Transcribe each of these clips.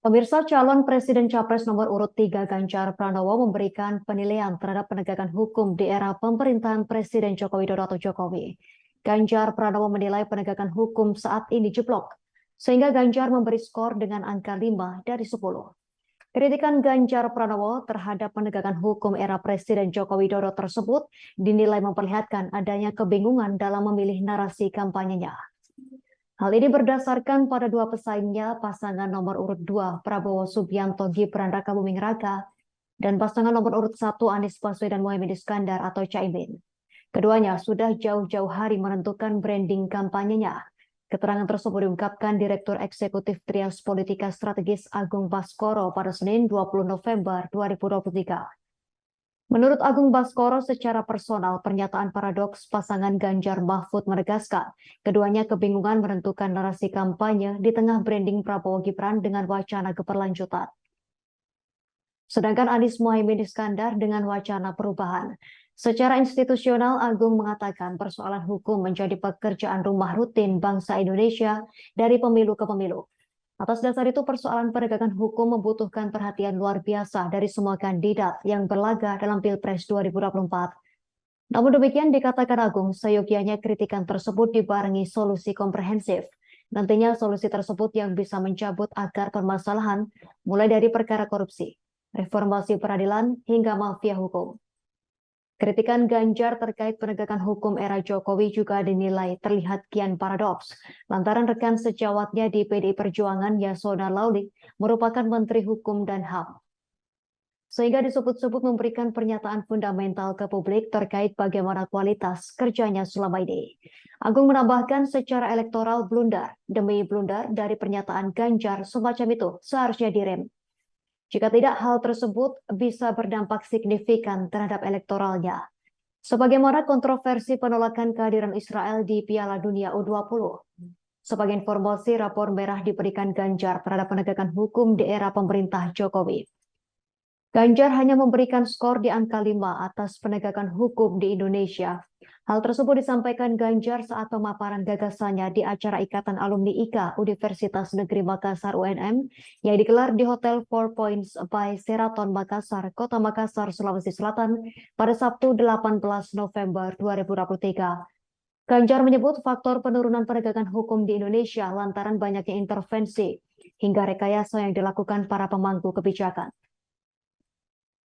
Pemirsa, calon Presiden Capres nomor urut 3 Ganjar Pranowo memberikan penilaian terhadap penegakan hukum di era pemerintahan Presiden Joko Widodo atau Jokowi. Ganjar Pranowo menilai penegakan hukum saat ini jeblok, sehingga Ganjar memberi skor dengan angka 5 dari 10. Kritikan Ganjar Pranowo terhadap penegakan hukum era Presiden Joko Widodo tersebut dinilai memperlihatkan adanya kebingungan dalam memilih narasi kampanyenya. Hal ini berdasarkan pada dua pesaingnya pasangan nomor urut 2 Prabowo Subianto Gibran Rakabuming Raka dan pasangan nomor urut 1 Anies Baswedan Mohaimin Iskandar atau Caimin. Keduanya sudah jauh-jauh hari menentukan branding kampanyenya. Keterangan tersebut diungkapkan Direktur Eksekutif Trias Politika Strategis Agung Baskoro pada Senin 20 November 2023. Menurut Agung Baskoro, secara personal pernyataan paradoks pasangan Ganjar Mahfud menegaskan keduanya kebingungan menentukan narasi kampanye di tengah branding Prabowo Gibran dengan wacana keberlanjutan. Sedangkan Anies Mohaimin Iskandar dengan wacana perubahan. Secara institusional, Agung mengatakan persoalan hukum menjadi pekerjaan rumah rutin bangsa Indonesia dari pemilu ke pemilu. Atas dasar itu, persoalan penegakan hukum membutuhkan perhatian luar biasa dari semua kandidat yang berlaga dalam Pilpres 2024. Namun demikian, dikatakan Agung, seyogianya kritikan tersebut dibarengi solusi komprehensif. Nantinya solusi tersebut yang bisa mencabut akar permasalahan, mulai dari perkara korupsi, reformasi peradilan, hingga mafia hukum. Kritikan Ganjar terkait penegakan hukum era Jokowi juga dinilai terlihat kian paradoks, lantaran rekan sejawatnya di PDI Perjuangan Yasona Lawli merupakan Menteri Hukum dan HAM. Sehingga disebut-sebut memberikan pernyataan fundamental ke publik terkait bagaimana kualitas kerjanya selama ini. Agung menambahkan secara elektoral blunder demi blunder dari pernyataan Ganjar semacam itu seharusnya direm. Jika tidak, hal tersebut bisa berdampak signifikan terhadap elektoralnya. Sebagaimana kontroversi penolakan kehadiran Israel di Piala Dunia U20. Sebagai informasi, rapor merah diberikan Ganjar terhadap penegakan hukum di era pemerintah Jokowi. Ganjar hanya memberikan skor di angka 5 atas penegakan hukum di Indonesia. Hal tersebut disampaikan Ganjar saat pemaparan gagasannya di acara Ikatan Alumni IKA Universitas Negeri Makassar UNM yang digelar di Hotel Four Points by Sheraton Makassar, Kota Makassar, Sulawesi Selatan pada Sabtu 18 November 2023. Ganjar menyebut faktor penurunan penegakan hukum di Indonesia lantaran banyaknya intervensi hingga rekayasa yang dilakukan para pemangku kebijakan.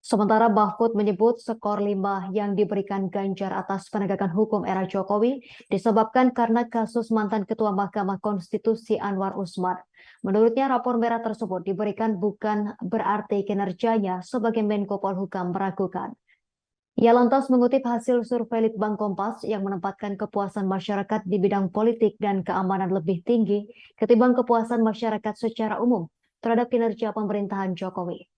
Sementara Mahfud menyebut skor 5 yang diberikan Ganjar atas penegakan hukum era Jokowi disebabkan karena kasus mantan Ketua Mahkamah Konstitusi Anwar Usman. Menurutnya rapor merah tersebut diberikan bukan berarti kinerjanya sebagai Menko Polhukam meragukan. Ia lantas mengutip hasil survei Litbang Kompas yang menempatkan kepuasan masyarakat di bidang politik dan keamanan lebih tinggi ketimbang kepuasan masyarakat secara umum terhadap kinerja pemerintahan Jokowi.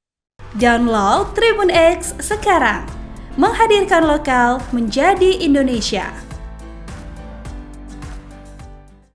Download Tribun X sekarang, menghadirkan lokal menjadi Indonesia.